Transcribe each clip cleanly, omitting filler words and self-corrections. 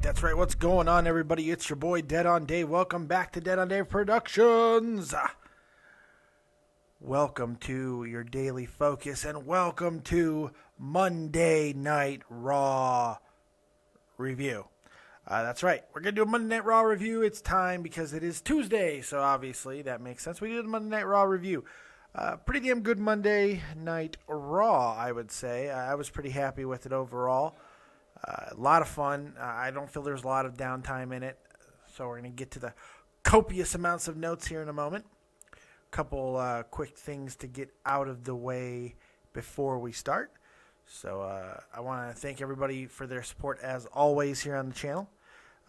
That's right. What's going on, everybody? It's your boy, Dead on Dave. Welcome back to Dead on Dave Productions. Welcome to your daily focus, and welcome to Monday Night Raw review. That's right. We're going to do a Monday Night Raw review. It's time because it is Tuesday, so obviously that makes sense. We did a Monday Night Raw review. Pretty damn good Monday Night Raw, I would say. I was pretty happy with it overall. A lot of fun. I don't feel there's a lot of downtime in it, so we're going to get to the copious amounts of notes here in a moment. A couple quick things to get out of the way before we start. So I want to thank everybody for their support as always here on the channel.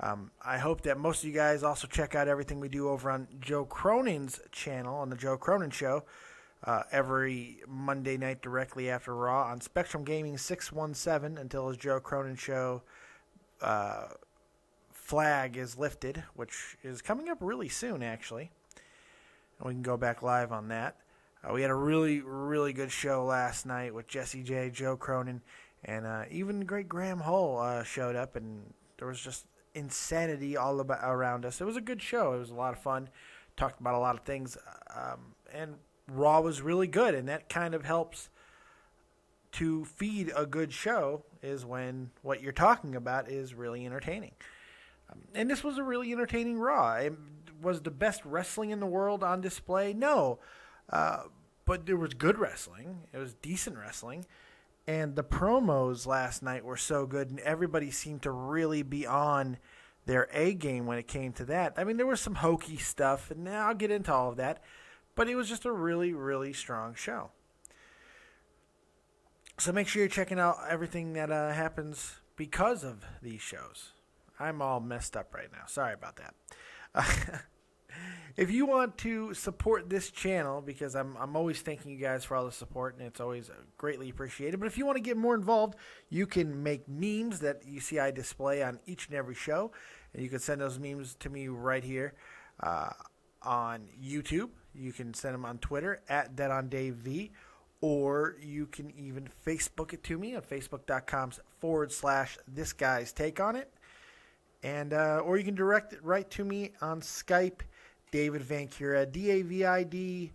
I hope that most of you guys also check out everything we do over on Joe Cronin's channel, on the Joe Cronin Show. Every Monday night directly after Raw on Spectrum Gaming 617 until his Joe Cronin Show flag is lifted, which is coming up really soon, actually. And we can go back live on that. We had a really, really good show last night with Jesse J, Joe Cronin, and even the great Graham Hull showed up, and there was just insanity all around us. It was a good show. It was a lot of fun. Talked about a lot of things, and Raw was really good, and that kind of helps to feed a good show, is when what you're talking about is really entertaining. And this was a really entertaining Raw. It was the best wrestling in the world on display? No. But there was good wrestling. It was decent wrestling. And the promos last night were so good, and everybody seemed to really be on their A game when it came to that. I mean, there was some hokey stuff, and I'll get into all of that. But it was just a really, really strong show. So make sure you're checking out everything that happens because of these shows. I'm all messed up right now. Sorry about that. If you want to support this channel, because I'm always thanking you guys for all the support, and it's always greatly appreciated. But if you want to get more involved, you can make memes that you see I display on each and every show. And you can send those memes to me right here on YouTube. You can send them on Twitter at DeadOnDaveV, or you can even Facebook it to me on Facebook.com/ThisGuy'sTakeOnIt. And or you can direct it right to me on Skype, David Vancura, DavidVancura.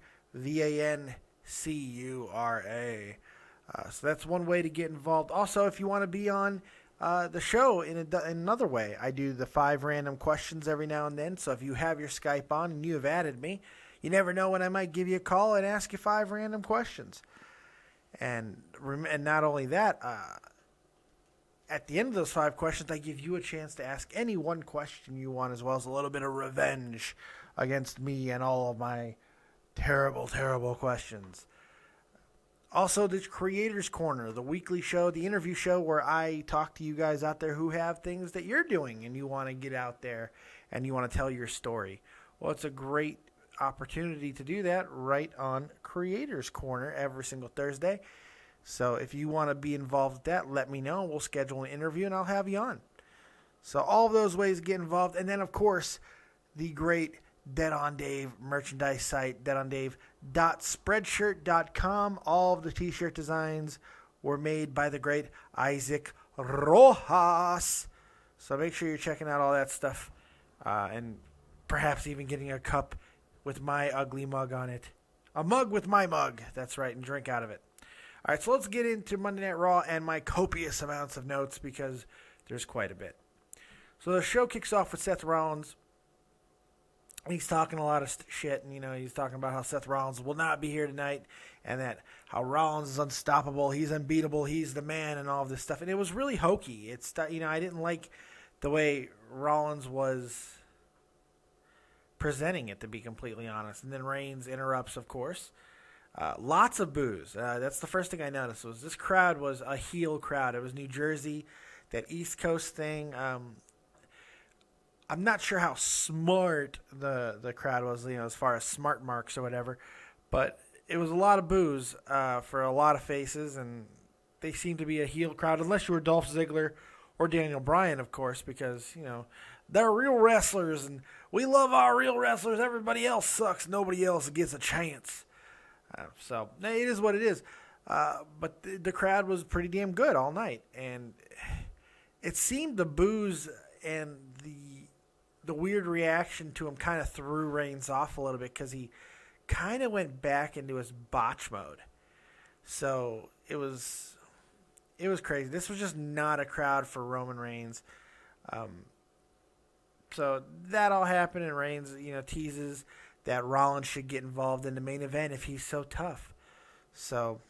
So that's one way to get involved. Also, if you want to be on the show in another way, I do the 5 random questions every now and then. So if you have your Skype on and you have added me, you never know when I might give you a call and ask you 5 random questions. And not only that, at the end of those 5 questions, I give you a chance to ask any one question you want, as well as a little bit of revenge against me and all of my terrible, terrible questions. Also, the Creators Corner, the weekly show, the interview show where I talk to you guys out there who have things that you're doing and you want to get out there and you want to tell your story. Well, it's a great opportunity to do that right on Creators Corner every single Thursday. So if you want to be involved with that, let me know. We'll schedule an interview and I'll have you on. So all of those ways to get involved. And then, of course, the great Dead on Dave merchandise site, deadondave.spreadshirt.com. All of the t-shirt designs were made by the great Isaac Rojas. So make sure you're checking out all that stuff, and perhaps even getting a cup with my ugly mug on it. A mug with my mug, that's right, and drink out of it. All right, so let's get into Monday Night Raw and my copious amounts of notes, because there's quite a bit. So the show kicks off with Seth Rollins. He's talking a lot of shit, and he's talking about how Seth Rollins will not be here tonight, and that how Rollins is unstoppable, he's unbeatable, he's the man, and all of this stuff. And it was really hokey. I didn't like the way Rollins was presenting it, to be completely honest. And then Reigns interrupts, of course. Lots of boos. That's the first thing I noticed, was this crowd was a heel crowd. It was New Jersey, that East Coast thing. I'm not sure how smart the crowd was, as far as smart marks or whatever, but it was a lot of boos for a lot of faces, and they seemed to be a heel crowd, unless you were Dolph Ziggler or Daniel Bryan, of course, because, they're real wrestlers, and we love our real wrestlers. Everybody else sucks. Nobody else gets a chance. So it is what it is. But the crowd was pretty damn good all night, and it seemed the boos and the weird reaction to him kind of threw Reigns off a little bit because he kind of went back into his botch mode. So it was crazy. This was just not a crowd for Roman Reigns. So that all happened, and Reigns, teases that Rollins should get involved in the main event if he's so tough. So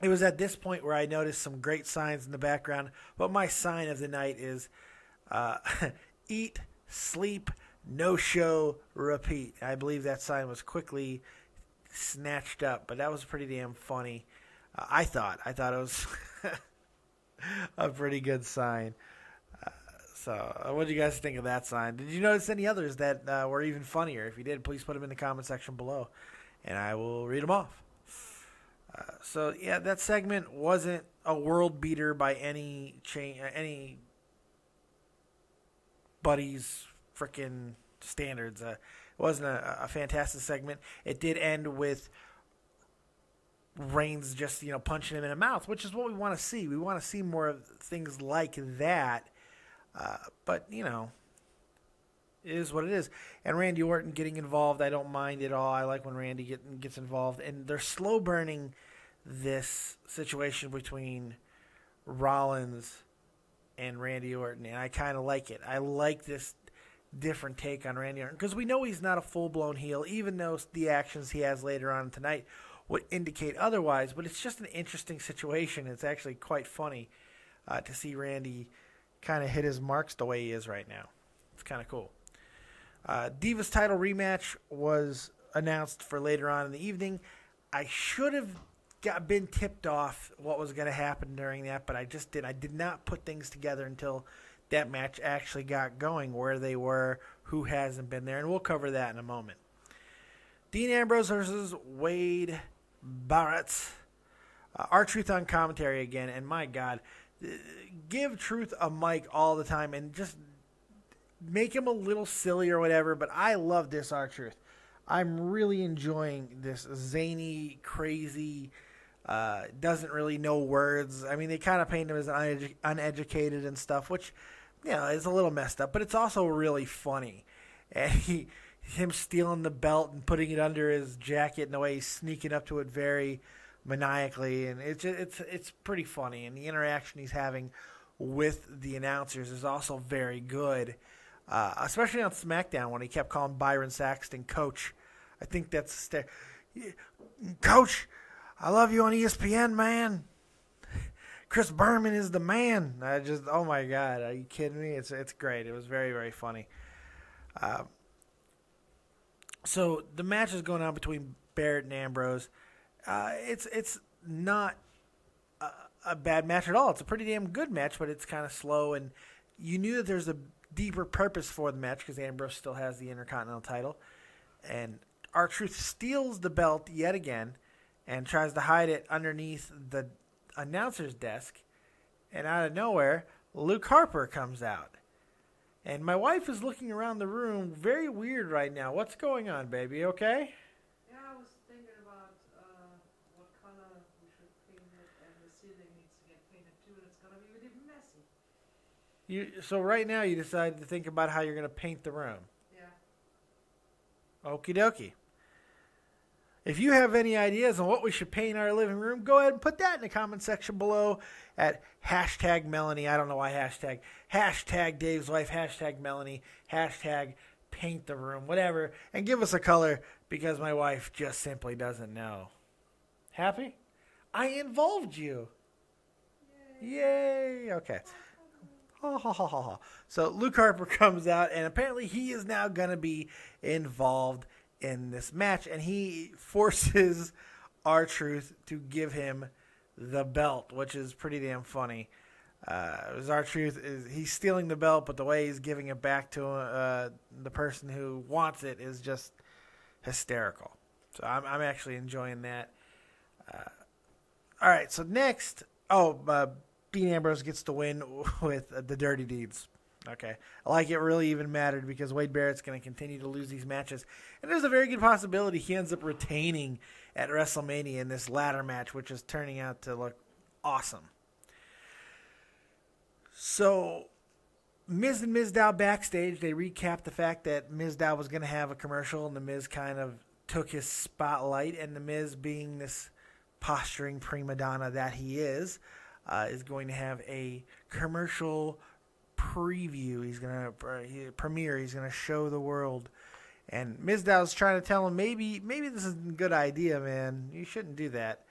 it was at this point where I noticed some great signs in the background. But my sign of the night is eat, sleep, no show, repeat. I believe that sign was quickly snatched up, but that was pretty damn funny. I thought it was a pretty good sign. So what did you guys think of that sign? Did you notice any others that were even funnier? If you did, please put them in the comment section below, and I will read them off. So yeah, that segment wasn't a world beater by anybody's freaking standards. It wasn't a fantastic segment. It did end with Reigns just punching him in the mouth, which is what we want to see. We want to see more of things like that. But it is what it is. And Randy Orton getting involved, I don't mind at all. I like when Randy gets involved. And they're slow burning this situation between Rollins and Randy Orton, and I kind of like it. I like this different take on Randy Orton because we know he's not a full-blown heel, even though the actions he has later on tonight would indicate otherwise. But it's just an interesting situation. It's actually quite funny to see Randy kind of hit his marks the way he is right now. It's kind of cool. Divas title rematch was announced for later on in the evening. I should have been tipped off what was going to happen during that, but I just did. I did not put things together until that match actually got going, where they were, who hasn't been there, and we'll cover that in a moment. Dean Ambrose versus Wade Barrett. R-Truth on commentary again, and my God, give Truth a mic all the time and just make him a little silly or whatever, but I love this R-Truth. I'm really enjoying this zany, crazy, doesn't really know words. I mean, they kind of paint him as uneducated and stuff, which, is a little messed up, but it's also really funny. And him stealing the belt and putting it under his jacket in a way he's sneaking up to it very maniacally, and it's pretty funny. And the interaction he's having with the announcers is also very good, especially on SmackDown when he kept calling Byron Saxton Coach. I think that's Coach, I love you on ESPN, man. Chris Berman is the man. Oh my God, are you kidding me? It's great. It was very, very funny. So the match is going on between Barrett and Ambrose. It's not a bad match at all. It's a pretty damn good match, but it's kind of slow, and you knew that there's a deeper purpose for the match because Ambrose still has the Intercontinental title. And R-Truth steals the belt yet again and tries to hide it underneath the announcer's desk. And out of nowhere, Luke Harper comes out. And my wife is looking around the room very weird right now. What's going on, baby? Okay? Yeah, I was thinking about what color we should paint it, and the ceiling needs to get painted too, and it's going to be really messy. So right now you decided to think about how you're going to paint the room. Yeah. Okie dokie. If you have any ideas on what we should paint our living room, go ahead and put that in the comment section below at hashtag Melanie. I don't know why hashtag. Hashtag Dave's wife. Hashtag Melanie. Hashtag paint the room. Whatever. And give us a color because my wife just simply doesn't know. Happy? I involved you. Yay. Okay. Ha, ha, ha, ha, ha. So Luke Harper comes out, and apparently he is now going to be involved in this match, and he forces R-Truth to give him the belt, which is pretty damn funny. R-Truth he's stealing the belt, but the way he's giving it back to the person who wants it is just hysterical. So I'm actually enjoying that. All right, so next, Dean Ambrose gets the win with the Dirty Deeds. Okay. Like it really even mattered because Wade Barrett's going to continue to lose these matches. And there's a very good possibility he ends up retaining at WrestleMania in this ladder match, which is turning out to look awesome. So, Miz and Mizdow backstage, they recapped the fact that Mizdow was going to have a commercial, and the Miz kind of took his spotlight, and the Miz, being this posturing prima donna that he is going to have a commercial preview. He's going to premiere. He's going to show the world. And Mizdow's trying to tell him, maybe this isn't a good idea, man. You shouldn't do that.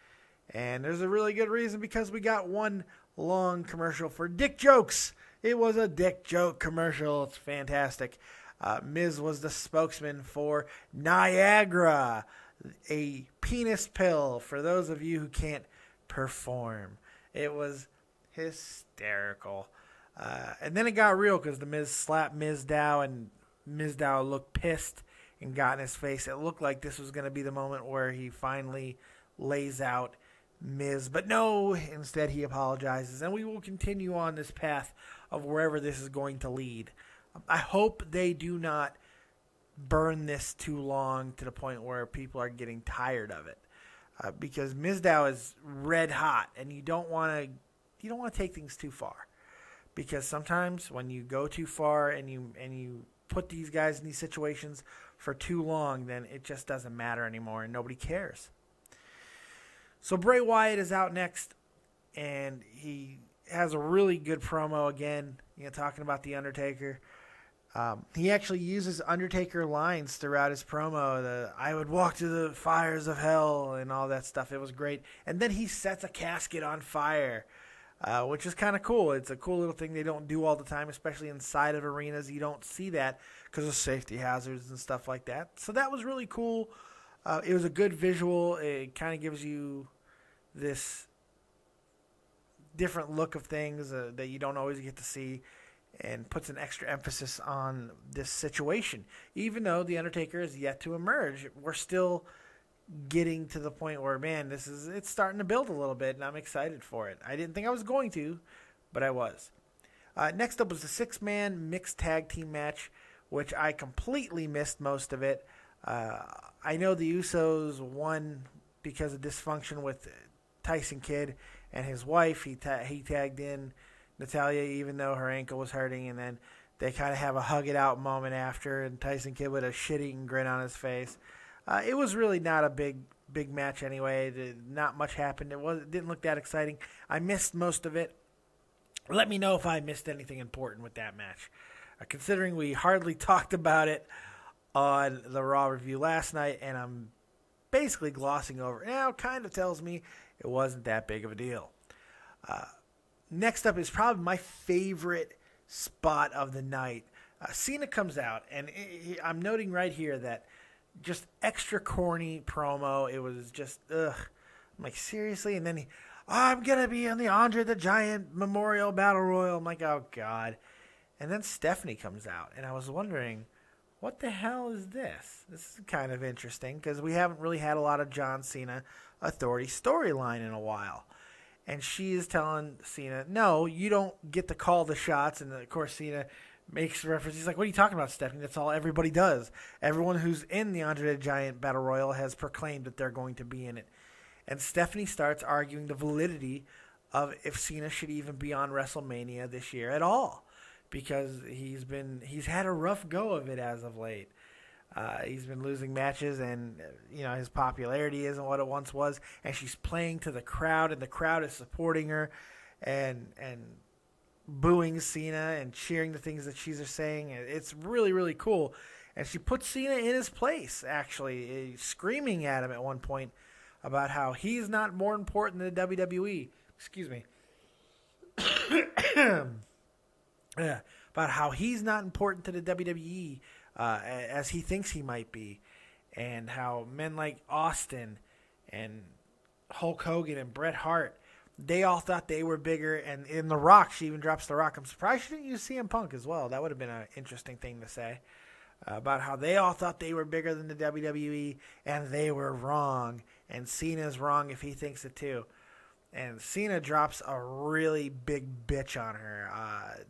And there's a really good reason, because we got one long commercial for dick jokes. It was a dick joke commercial. It's fantastic. Miz was the spokesman for Niagara, a penis pill for those of you who can't perform. It was hysterical. And then it got real because the Miz slapped Mizdow, and Mizdow looked pissed and got in his face. It looked like this was going to be the moment where he finally lays out Miz, but no, instead he apologizes, and we will continue on this path of wherever this is going to lead. I hope they do not burn this too long to the point where people are getting tired of it, because Mizdow is red hot, and you don't want to take things too far, because sometimes when you go too far and you put these guys in these situations for too long, then it just doesn't matter anymore, and nobody cares. So Bray Wyatt is out next, and he has a really good promo again, talking about The Undertaker. He actually uses Undertaker lines throughout his promo, I would walk to the fires of hell and all that stuff. It was great. And then he sets a casket on fire, which is kind of cool. It's a cool little thing they don't do all the time, especially inside of arenas. You don't see that because of safety hazards and stuff like that. So that was really cool. It was a good visual. It kind of gives you this different look of things that you don't always get to see, and puts an extra emphasis on this situation. Even though The Undertaker is yet to emerge, we're still getting to the point where, man, it's starting to build a little bit, and I'm excited for it. I didn't think I was going to, but I was. Next up was the 6-man mixed tag team match, which I completely missed most of it. I know the Usos won because of dysfunction with Tyson Kidd and his wife. He tagged in Natalya even though her ankle was hurting, and then they kind of have a hug it out moment after, and Tyson Kidd with a shit-eating grin on his face. It was really not a big match anyway. Not much happened. It didn't look that exciting. I missed most of it. Let me know if I missed anything important with that match. Considering we hardly talked about it on the Raw review last night, and I'm basically glossing over it now, kind of tells me it wasn't that big of a deal. Next up is probably my favorite spot of the night. Cena comes out, and I'm noting right here that just extra corny promo. It was just, ugh. I'm like, seriously? And then I'm going to be in the Andre the Giant Memorial Battle Royal. I'm like, oh, God. And then Stephanie comes out, and I was wondering, what the hell is this? This is kind of interesting because we haven't really had a lot of John Cena Authority storyline in a while. And she is telling Cena, no, you don't get to call the shots. And, of course, Cena makes reference. He's like, what are you talking about, Stephanie? That's all everybody does. Everyone who's in the Andre the Giant Battle Royal has proclaimed that they're going to be in it. And Stephanie starts arguing the validity of if Cena should even be on WrestleMania this year at all. Because he's had a rough go of it as of late. He's been losing matches, and his popularity isn't what it once was. And she's playing to the crowd, and the crowd is supporting her, and booing Cena and cheering the things that she's saying. It's really, really cool. And she puts Cena in his place, actually, screaming at him at one point about how he's not more important than the WWE. Excuse me. Yeah, about how he's not important to the WWE as he thinks he might be, and how men like Austin and Hulk Hogan and Bret Hart, they all thought they were bigger. And in The Rock, she even drops The Rock. I'm surprised she didn't use CM Punk as well. That would have been an interesting thing to say about how they all thought they were bigger than the WWE, and they were wrong. And Cena's wrong if he thinks it too. And Cena drops a really big bitch on her.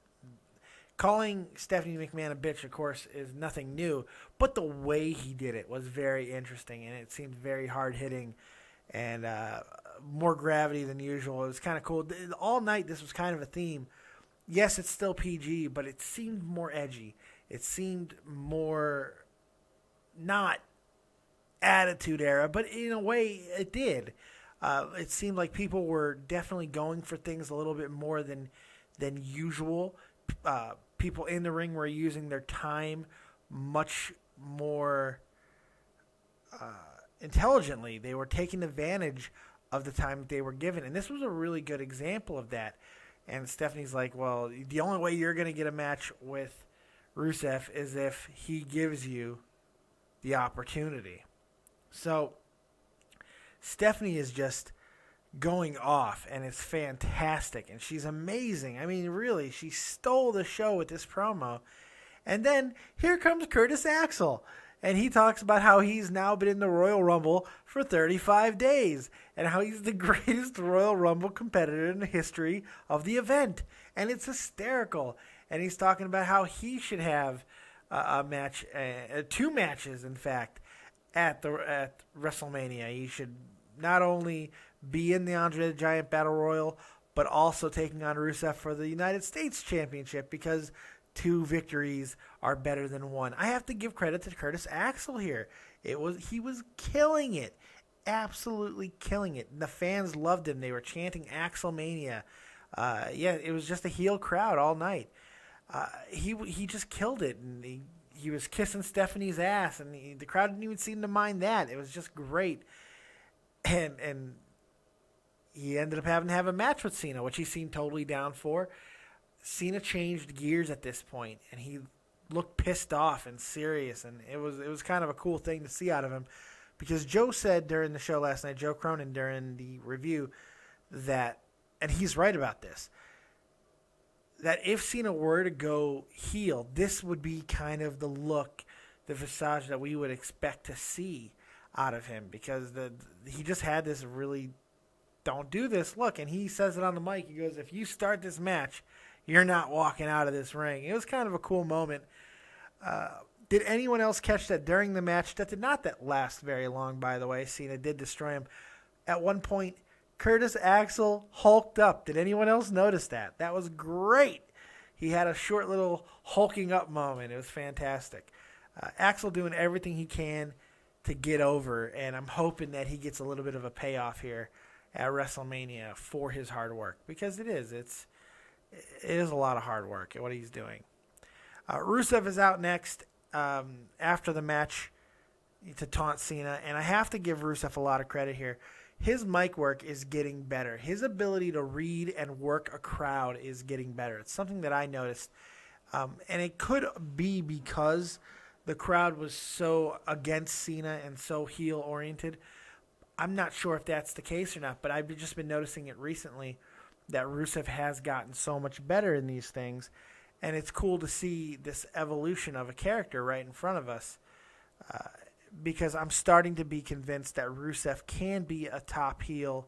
calling Stephanie McMahon a bitch, of course, is nothing new, but the way he did it was very interesting, and it seemed very hard-hitting and more gravity than usual. It was kind of cool. All night, this was kind of a theme. Yes, it's still PG, but it seemed more edgy. It seemed more not Attitude Era, but in a way, it did. It seemed like people were definitely going for things a little bit more than usual. People in the ring were using their time much more intelligently. They were taking advantage of the time that they were given, and this was a really good example of that. And Stephanie's like, well, the only way you're going to get a match with Rusev is if he gives you the opportunity. So Stephanie is just going off, and it's fantastic, and she's amazing. I mean, really, she stole the show with this promo. And then here comes Curtis Axel, and he talks about how he's now been in the Royal Rumble for 35 days, and how he's the greatest Royal Rumble competitor in the history of the event. And it's hysterical. And he's talking about how he should have a match, 2 matches, in fact, at WrestleMania. He should not only be in the Andre the Giant Battle Royal, but also taking on Rusev for the United States Championship, because 2 victories are better than 1. I have to give credit to Curtis Axel here. He was killing it, absolutely killing it. And the fans loved him. They were chanting AxelMania. It was just a heel crowd all night. He just killed it, and he was kissing Stephanie's ass, and the crowd didn't even seem to mind that. It was just great. And he ended up having to have a match with Cena, which he seemed totally down for. Cena changed gears at this point, and he looked pissed off and serious, and it was kind of a cool thing to see out of him, because Joe said during the show last night, Joe Cronin during the review, that, and he's right about this, that if Cena were to go heel, this would be kind of the look, the visage that we would expect to see out of him, because he just had this really don't do this look, and he says it on the mic. He goes, if you start this match, you're not walking out of this ring. It was kind of a cool moment. Did anyone else catch that during the match? That did not last very long, by the way. Cena did destroy him. At one point, Curtis Axel hulked up. Did anyone else notice that? That was great. He had a short little hulking up moment. It was fantastic. Axel doing everything he can to get over, and I'm hoping that he gets a little bit of a payoff here at WrestleMania for his hard work, because it is a lot of hard work at what he's doing. Rusev is out next after the match to taunt Cena, and I have to give Rusev a lot of credit here. His mic work is getting better. His ability to read and work a crowd is getting better. It's something that I noticed, and it could be because the crowd was so against Cena and so heel-oriented. I'm not sure if that's the case or not, but I've just been noticing it recently that Rusev has gotten so much better in these things, and it's cool to see this evolution of a character right in front of us, because I'm starting to be convinced that Rusev can be a top heel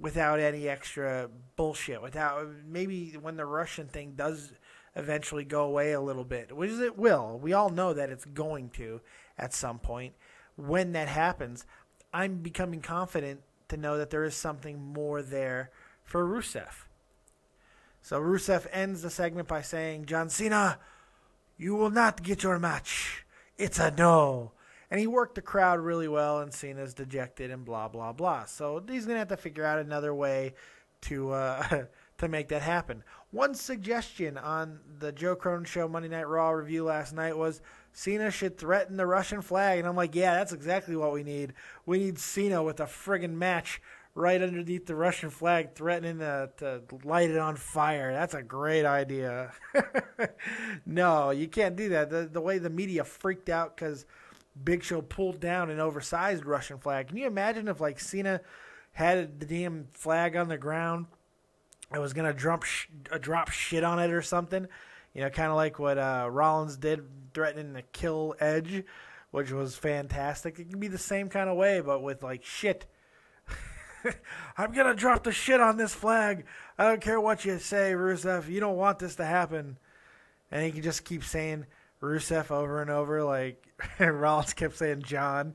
without any extra bullshit, without maybe when the Russian thing does eventually go away a little bit, which it will. We all know that it's going to at some point. When that happens, I'm becoming confident to know that there is something more there for Rusev. So Rusev ends the segment by saying, John Cena, you will not get your match. It's a no. And he worked the crowd really well, and Cena's dejected and blah, blah, blah. So he's going to have to figure out another way to make that happen. One suggestion on the Joe Cronin Show Monday Night Raw review last night was Cena should threaten the Russian flag. And I'm like, yeah, that's exactly what we need. We need Cena with a friggin' match right underneath the Russian flag, threatening to light it on fire. That's a great idea. No, you can't do that. The way the media freaked out because Big Show pulled down an oversized Russian flag. Can you imagine if, like, Cena had the damn flag on the ground and was going to drop shit on it or something? You know, kind of like what Rollins did, threatening to kill Edge, which was fantastic. It can be the same kind of way, but with, like, shit. I'm going to drop the shit on this flag. I don't care what you say, Rusev. You don't want this to happen. And he could just keep saying Rusev over and over, like Rollins kept saying John.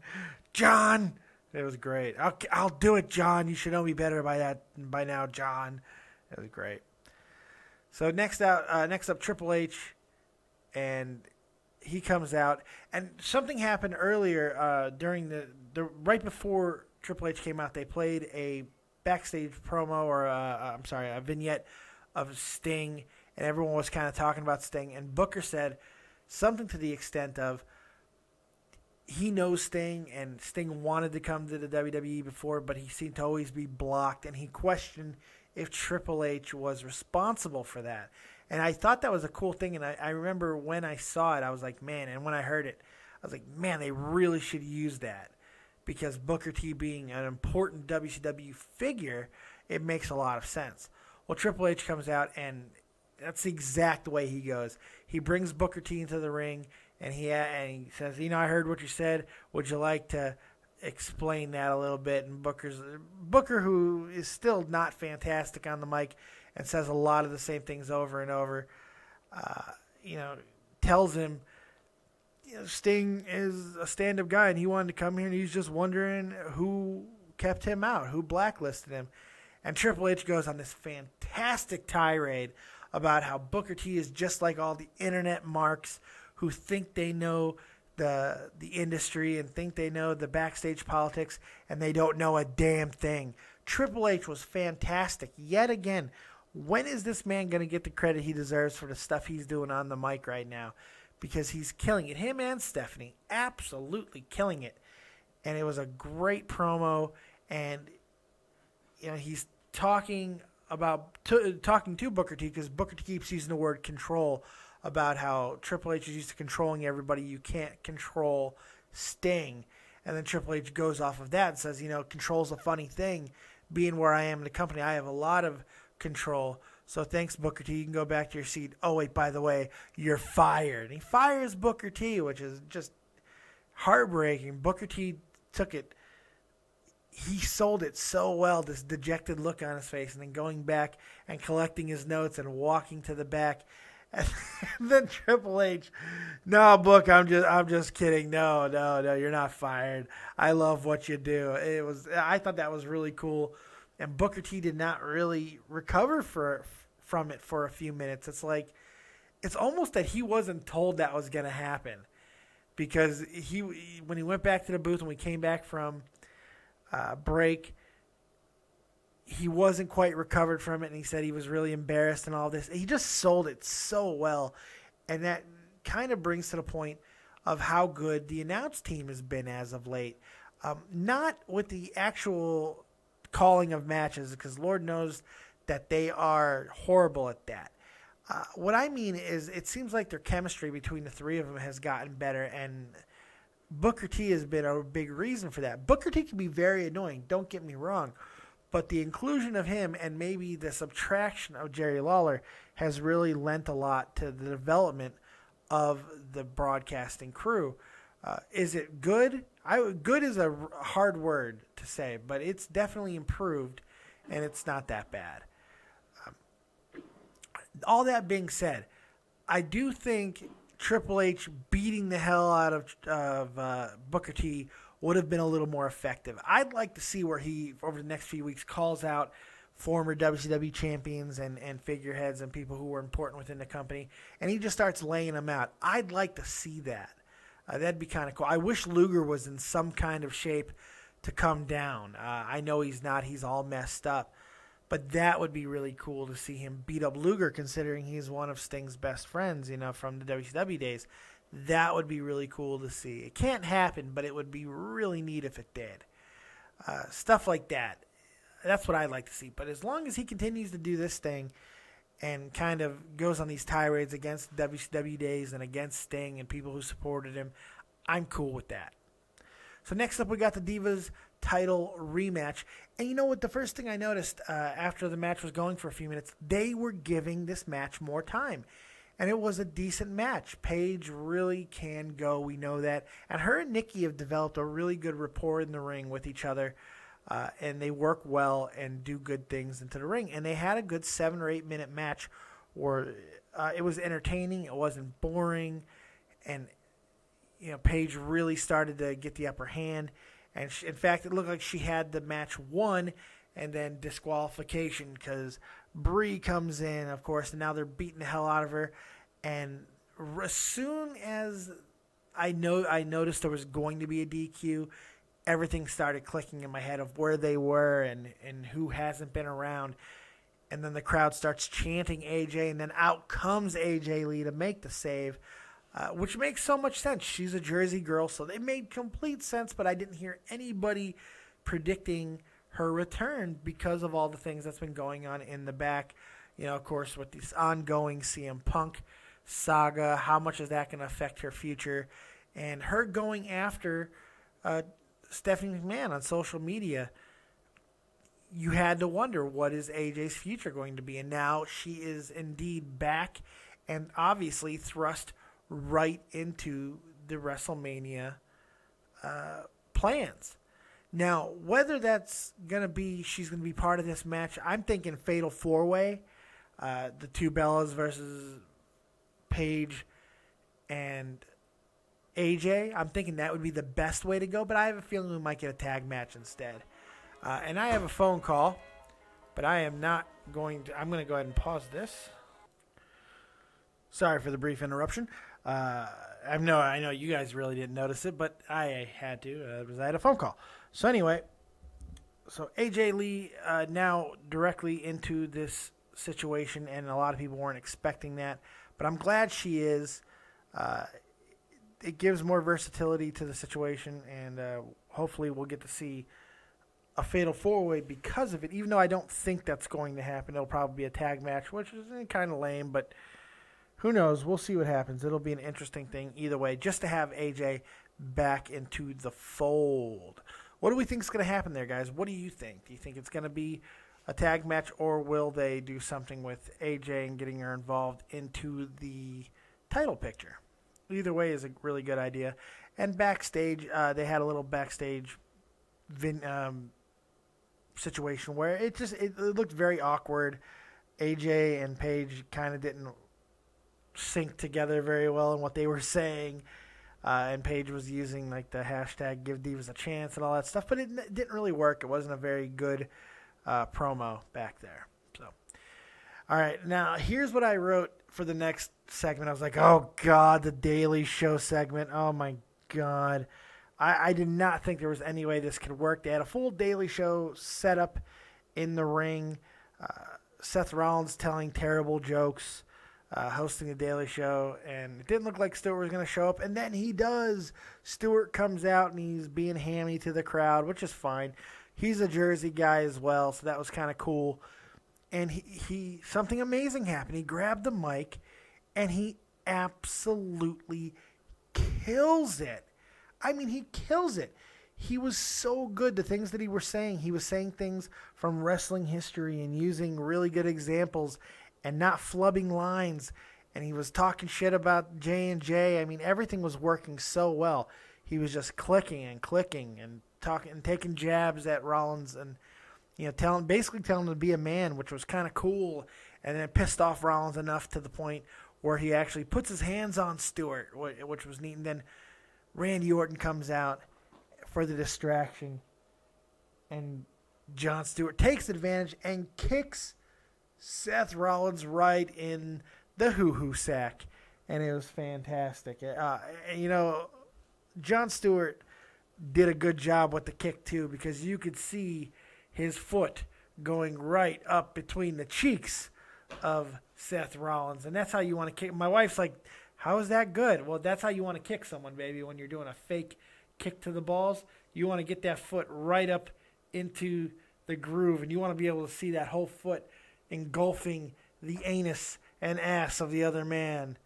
It was great. I'll do it, John. You should know me better by now, John. It was great. So next up, Triple H, and he comes out, and something happened earlier during the right before Triple H came out. They played a backstage promo or a vignette of Sting, and everyone was kind of talking about Sting, and Booker said something to the extent of he knows Sting, and Sting wanted to come to the WWE before, but he seemed to always be blocked, and he questioned if Triple H was responsible for that. And I thought that was a cool thing, and I remember when I saw it, I was like, man, and when I heard it, I was like, man, they really should use that, because Booker T being an important WCW figure, it makes a lot of sense. Well, Triple H comes out, and that's the exact way he goes. He brings Booker T into the ring, and he says, I heard what you said. Would you like to explain that a little bit? And Booker, who is still not fantastic on the mic and says a lot of the same things over and over, tells him, Sting is a stand-up guy, and he wanted to come here, and he's just wondering who kept him out, who blacklisted him. And Triple H goes on this fantastic tirade about how Booker T is just like all the internet marks who think they know the industry and think they know the backstage politics, and they don't know a damn thing. Triple H was fantastic. Yet again, when is this man going to get the credit he deserves for the stuff he's doing on the mic right now? Because he's killing it. Him and Stephanie, absolutely killing it. And it was a great promo, and he's talking to Booker T, because Booker T keeps using the word control about how Triple H is used to controlling everybody. You can't control Sting. And then Triple H goes off of that and says, control's a funny thing. Being where I am in the company, I have a lot of control. So thanks, Booker T. You can go back to your seat. Oh, wait, by the way, you're fired. And he fires Booker T, which is just heartbreaking. Booker T took it. He sold it so well, this dejected look on his face, and then going back and collecting his notes and walking to the back. And then Triple H, no, Book, I'm just kidding. No, you're not fired. I love what you do. I thought that was really cool. And Booker T did not really recover from it for a few minutes. It's almost that he wasn't told that was going to happen, because when he went back to the booth and we came back from break, he wasn't quite recovered from it, and he said he was really embarrassed and all this. He just sold it so well, and that kind of brings to the point of how good the announce team has been as of late. Not with the actual calling of matches, because Lord knows that they are horrible at that. What I mean is, it seems like their chemistry between the three of them has gotten better, and Booker T has been a big reason for that. Booker T can be very annoying, don't get me wrong, but the inclusion of him and maybe the subtraction of Jerry Lawler has really lent a lot to the development of the broadcasting crew. Is it good? Good is a hard word to say, but it's definitely improved, and it's not that bad. All that being said, I do think Triple H beating the hell out of Booker T would have been a little more effective. I'd like to see where he, over the next few weeks, calls out former WCW champions and figureheads and people who were important within the company, and he just starts laying them out. I'd like to see that. That'd be kind of cool. I wish Luger was in some kind of shape to come down. I know he's not. He's all messed up. But that would be really cool to see him beat up Luger, considering he's one of Sting's best friends, from the WCW days. That would be really cool to see. It can't happen, but it would be really neat if it did. Stuff like that. That's what I'd like to see. But as long as he continues to do this thing and kind of goes on these tirades against WCW days and against Sting and people who supported him, I'm cool with that. So next up, we got the Divas title rematch. And you know what? The first thing I noticed after the match was going for a few minutes, they were giving this match more time. And it was a decent match. Paige really can go. We know that. And her and Nikki have developed a really good rapport in the ring with each other. And they work well and do good things into the ring. And they had a good 7 or 8 minute match it was entertaining. It wasn't boring, and Paige really started to get the upper hand. And in fact, it looked like she had the match won, and then disqualification because Brie comes in, of course, and now they're beating the hell out of her. And as soon as I noticed there was going to be a DQ, everything started clicking in my head of where they were and who hasn't been around. And then the crowd starts chanting AJ, and then out comes AJ Lee to make the save, which makes so much sense. She's a Jersey girl, so it made complete sense, but I didn't hear anybody predicting her return because of all the things that's been going on in the back. Of course, with this ongoing CM Punk saga, how much is that going to affect her future? And her going after Stephanie McMahon on social media, you had to wonder, what is AJ's future going to be? And now she is indeed back and obviously thrust right into the WrestleMania plans. Now, whether that's going to be, she's going to be part of this match, I'm thinking Fatal 4-Way, the two Bellas versus Paige and AJ. I'm thinking that would be the best way to go, but I have a feeling we might get a tag match instead. And I have a phone call, but I'm going to go ahead and pause this. Sorry for the brief interruption. I know you guys really didn't notice it, but I had to because I had a phone call. So anyway, AJ Lee now directly into this situation, and a lot of people weren't expecting that, but I'm glad she is. It gives more versatility to the situation, and hopefully we'll get to see a Fatal 4-Way because of it, even though I don't think that's going to happen. It'll probably be a tag match, which is kind of lame, but who knows? We'll see what happens. It'll be an interesting thing either way, just to have AJ back into the fold. What do we think is going to happen there, guys? What do you think? Do you think it's going to be a tag match, or will they do something with AJ and getting her involved into the title picture? Either way is a really good idea. And backstage, they had a little backstage situation where it looked very awkward. AJ and Paige kind of didn't sync together very well in what they were saying, and Paige was using like the hashtag Give Divas a Chance and all that stuff, but it didn't really work. It wasn't a very good promo back there. So, all right, now here's what I wrote for the next segment. I was like, oh God, the Daily Show segment. Oh my God. I did not think there was any way this could work. They had a full Daily Show set up in the ring. Seth Rollins telling terrible jokes, hosting the Daily Show, and it didn't look like Stewart was going to show up, and then he does. Stewart comes out, and he's being hammy to the crowd, which is fine. He's a Jersey guy as well, so that was kind of cool. And he something amazing happened. He grabbed the mic, and he absolutely kills it. I mean, he kills it. He was so good. The things that he was saying things from wrestling history and using really good examples and not flubbing lines. And he was talking shit about J&J. I mean, everything was working so well. He was just clicking and talking and taking jabs at Rollins and, basically telling him to be a man, which was kind of cool. And then it pissed off Rollins enough to the point where he actually puts his hands on Stewart, which was neat. And then Randy Orton comes out for the distraction, and Jon Stewart takes advantage and kicks Seth Rollins right in the hoo-hoo sack, and it was fantastic. Jon Stewart did a good job with the kick too, because you could see his foot going right up between the cheeks of Seth Rollins, and that's how you want to kick. My wife's like, how is that good? Well, that's how you want to kick someone, baby, when you're doing a fake kick to the balls. You want to get that foot right up into the groove, and you want to be able to see that whole foot engulfing the anus and ass of the other man.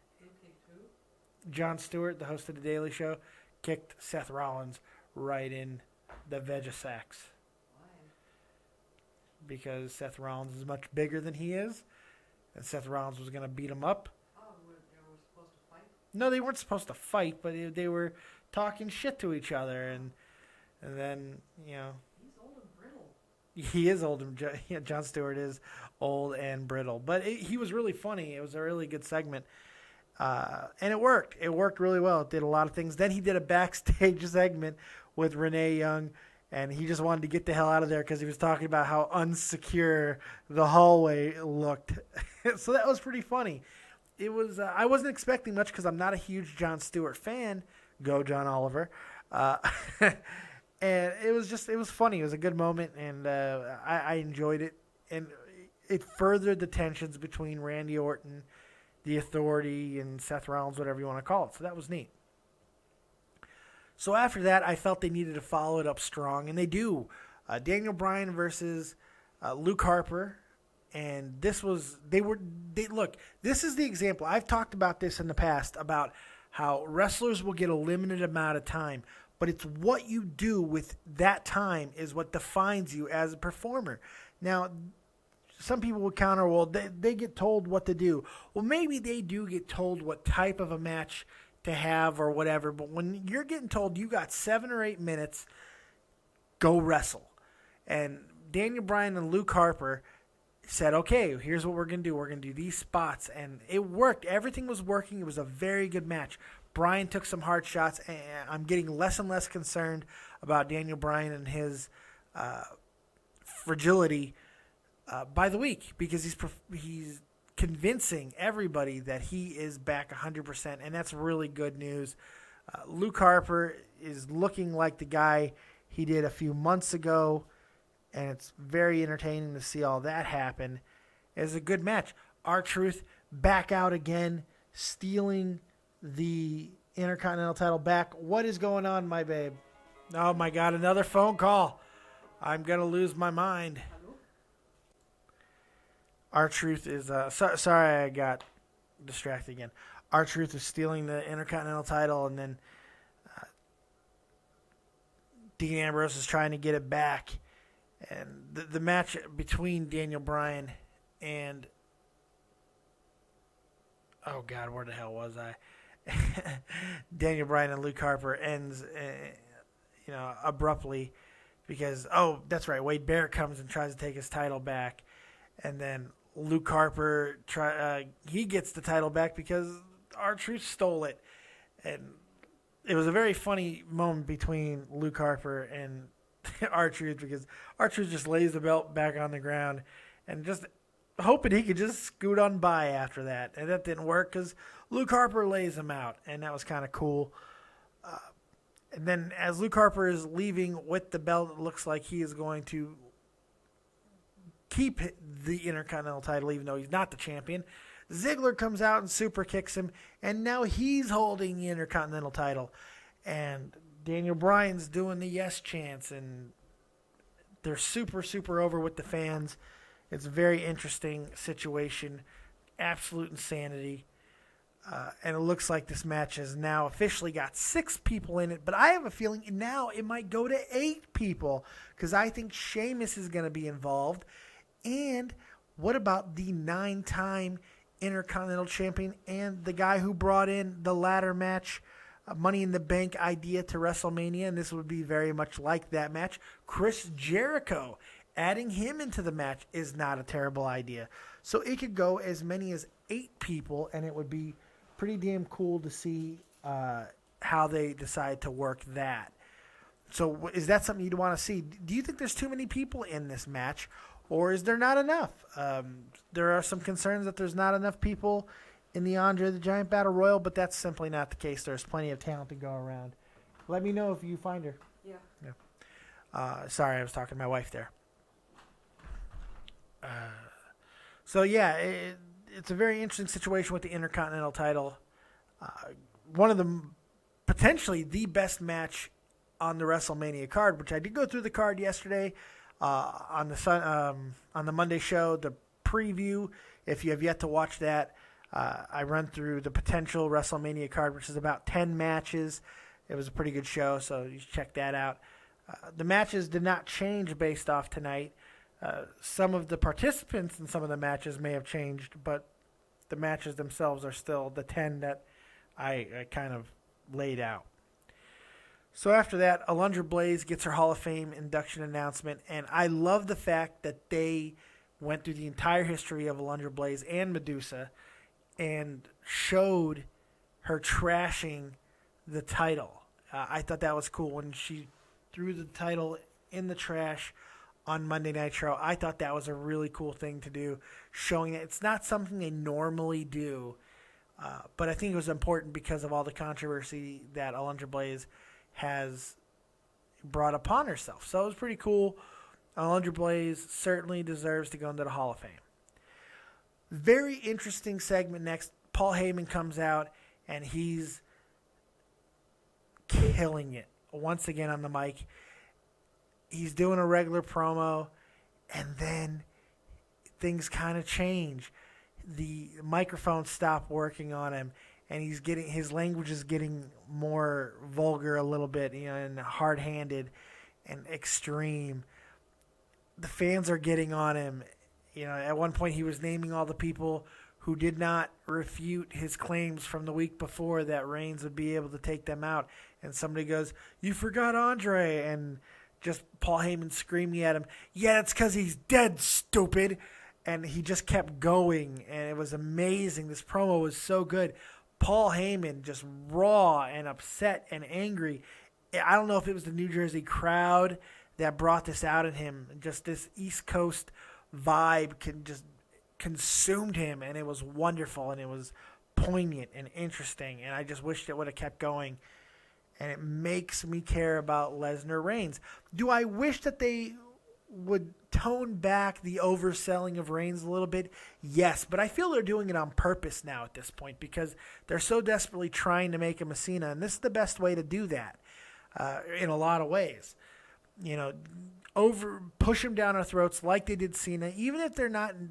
Jon Stewart, the host of The Daily Show, kicked Seth Rollins right in the veggie-sacks. Why? Because Seth Rollins is much bigger than he is, and Seth Rollins was going to beat him up. They were supposed to fight? No, they weren't supposed to fight, but they were talking shit to each other, and then, He's old and brittle. He is old. John Stewart is old and brittle. But he was really funny. It was a really good segment. And it worked. It worked really well. It did a lot of things. Then he did a backstage segment with Renee Young, and he just wanted to get the hell out of there because he was talking about how unsecure the hallway looked. So that was pretty funny. It was. I wasn't expecting much because I'm not a huge John Stewart fan. Go John Oliver. And it was funny. It was a good moment, and I enjoyed it. And it furthered the tensions between Randy Orton, the Authority, and Seth Rollins, whatever you want to call it. So that was neat. So after that, I felt they needed to follow it up strong, and they do. Daniel Bryan versus Luke Harper, and look, this is the example. I've talked about this in the past about how wrestlers will get a limited amount of time, but it's what you do with that time is what defines you as a performer. Now, some people would counter, well, they get told what to do. Well, maybe they do get told what type of a match to have or whatever, but when you're getting told you got 7 or 8 minutes, go wrestle. And Daniel Bryan and Luke Harper said, okay, here's what we're going to do. We're going to do these spots, and it worked. Everything was working. It was a very good match. Bryan took some hard shots, and I'm getting less and less concerned about Daniel Bryan and his fragility by the week because he's convincing everybody that he is back 100%, and that's really good news. Luke Harper is looking like the guy he did a few months ago, and it's very entertaining to see all that happen. It's a good match. R-Truth back out again, stealing the Intercontinental title back. What is going on, my babe? Oh, my God, another phone call. I'm going to lose my mind. R-Truth is sorry I got distracted again. R-Truth is stealing the Intercontinental title, and then Dean Ambrose is trying to get it back. And the match between Daniel Bryan and oh God, where the hell was I? Daniel Bryan and Luke Harper ends abruptly because that's right, Wade Barrett comes and tries to take his title back, and then Luke Harper he gets the title back because R-Truth stole it. And it was a very funny moment between Luke Harper and R-Truth because R-Truth just lays the belt back on the ground and just hoping he could just scoot on by after that. And that didn't work because Luke Harper lays him out, and that was kind of cool. And then as Luke Harper is leaving with the belt, it looks like he is going to keep the Intercontinental title even though he's not the champion. Ziggler comes out and super kicks him, and now he's holding the Intercontinental title. And Daniel Bryan's doing the yes chants, and they're super, super over with the fans. It's a very interesting situation, absolute insanity. And it looks like this match has now officially got 6 people in it, but I have a feeling now it might go to 8 people because I think Sheamus is going to be involved. And what about the 9-time Intercontinental Champion and the guy who brought in the ladder match, Money in the Bank idea to WrestleMania, and this would be very much like that match, Chris Jericho. Adding him into the match is not a terrible idea. So it could go as many as 8 people, and it would be pretty damn cool to see how they decide to work that. So is that something you'd want to see? Do you think there's too many people in this match, or is there not enough? There are some concerns that there's not enough people in the Andre the Giant Battle Royal, but that's simply not the case. There's plenty of talent to go around. Let me know if you find her. Yeah. Sorry, I was talking to my wife there. So yeah, it's a very interesting situation with the Intercontinental title. One of the potentially the best match on the WrestleMania card, which I did go through the card yesterday on the Monday show, the preview. If you have yet to watch that, I run through the potential WrestleMania card, which is about 10 matches. It was a pretty good show, so you should check that out. The matches did not change based off tonight. Some of the participants in some of the matches may have changed, but the matches themselves are still the 10 that I kind of laid out. So after that, Alundre Blaze gets her Hall of Fame induction announcement, and I love the fact that they went through the entire history of Alundre Blaze and Medusa and showed her trashing the title. I thought that was cool when she threw the title in the trash on Monday Nitro. I thought that was a really cool thing to do, showing that it's not something they normally do, but I think it was important because of all the controversy that Alundre Blaze has brought upon herself. So it was pretty cool. Alundre Blaze certainly deserves to go into the Hall of Fame. Very interesting segment next. Paul Heyman comes out, and he's killing it once again on the mic. He's doing a regular promo, and then things kind of change. The microphone stopped working on him, and his language is getting more vulgar a little bit, and hard-handed and extreme. The fans are getting on him. At one point he was naming all the people who did not refute his claims from the week before that Reigns would be able to take them out. And somebody goes, "You forgot Andre," and just Paul Heyman screaming at him, "Yeah, it's because he's dead, stupid." And he just kept going, and it was amazing. This promo was so good. Paul Heyman just raw and upset and angry. I don't know if it was the New Jersey crowd that brought this out in him. Just this East Coast vibe just consumed him, and it was wonderful, and it was poignant and interesting, and I just wished it would have kept going. And it makes me care about Lesnar Reigns. Do I wish that they would tone back the overselling of Reigns a little bit? Yes, but I feel they're doing it on purpose now at this point because they're so desperately trying to make him a Cena, and this is the best way to do that in a lot of ways. Push him down our throats like they did Cena, even if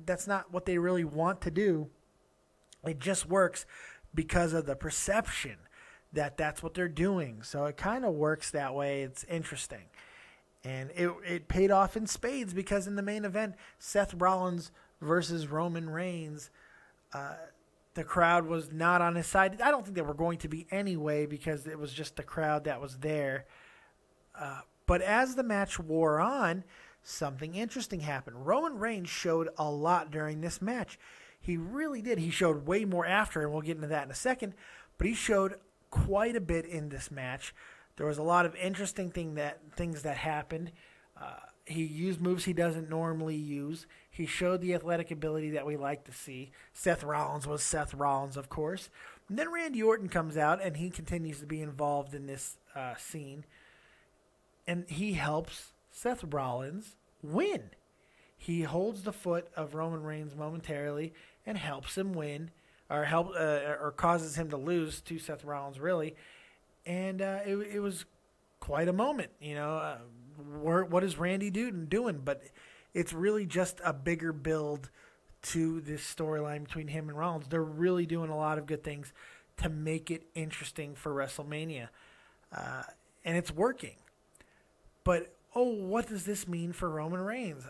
that's not what they really want to do. It just works because of the perception that that's what they're doing. So it kind of works that way. It's interesting. And it paid off in spades because in the main event, Seth Rollins versus Roman Reigns, the crowd was not on his side. I don't think they were going to be anyway because it was just the crowd that was there. But as the match wore on, something interesting happened. Roman Reigns showed a lot during this match. He really did. He showed way more after, and we'll get into that in a second. But he showed quite a bit in this match. There was a lot of interesting things that happened. He used moves he doesn't normally use. He showed the athletic ability that we like to see. Seth Rollins was Seth Rollins, of course. And then Randy Orton comes out, and he continues to be involved in this scene. And he helps Seth Rollins win. He holds the foot of Roman Reigns momentarily and helps him win, or causes him to lose to Seth Rollins, really. And it was quite a moment, what is Randy doing? But it's really just a bigger build to this storyline between him and Rollins. They're really doing a lot of good things to make it interesting for WrestleMania. And it's working. But, what does this mean for Roman Reigns?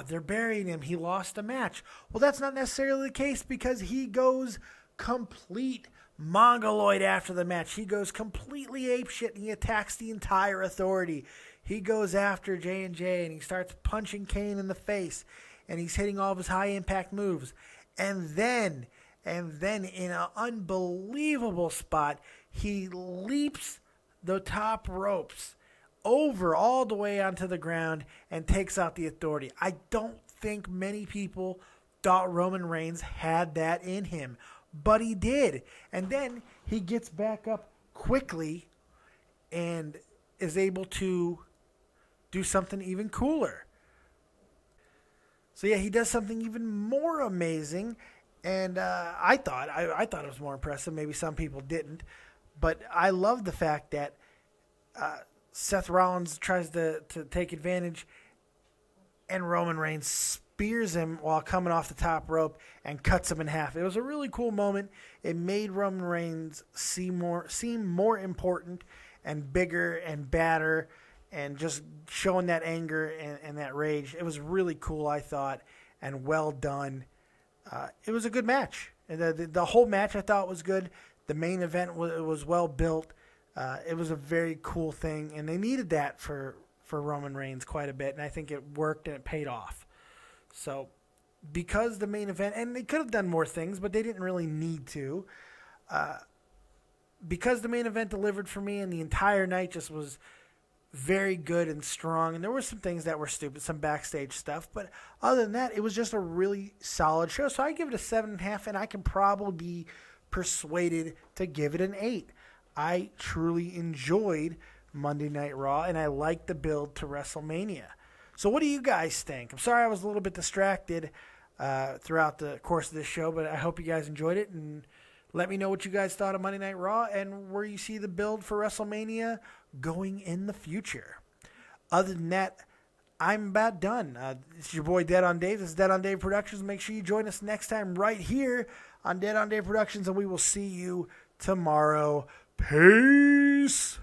They're burying him. He lost a match. Well, that's not necessarily the case because he goes complete mongoloid after the match. He goes completely apeshit and he attacks the entire Authority. He goes after J&J and he starts punching Kane in the face and he's hitting all of his high impact moves. And then in an unbelievable spot, he leaps the top ropes over all the way onto the ground and takes out the Authority. I don't think many people thought Roman Reigns had that in him, but he did. And then he gets back up quickly and is able to do something even cooler. So yeah, he does something even more amazing, and I thought it was more impressive. Maybe some people didn't, but I love the fact that Seth Rollins tries to take advantage, and Roman Reigns spears him while coming off the top rope and cuts him in half. It was a really cool moment. It made Roman Reigns seem more important and bigger and badder and just showing that anger and that rage. It was really cool, I thought, and well done. It was a good match. The whole match I thought was good. The main event was well built. It was a very cool thing, and they needed that for Roman Reigns quite a bit, and I think it worked and it paid off. So because the main event, and they could have done more things, but they didn't really need to. Because the main event delivered for me and the entire night just was very good and strong, and there were some things that were stupid, some backstage stuff, but other than that, it was just a really solid show. So I give it a 7.5, and I can probably be persuaded to give it an 8. I truly enjoyed Monday Night Raw, and I like the build to WrestleMania. So what do you guys think? I'm sorry I was a little bit distracted throughout the course of this show, but I hope you guys enjoyed it, and let me know what you guys thought of Monday Night Raw and where you see the build for WrestleMania going in the future. Other than that, I'm about done. It's your boy Dead on Dave. This is Dead on Dave Productions. Make sure you join us next time right here on Dead on Dave Productions, and we will see you tomorrow. Peace.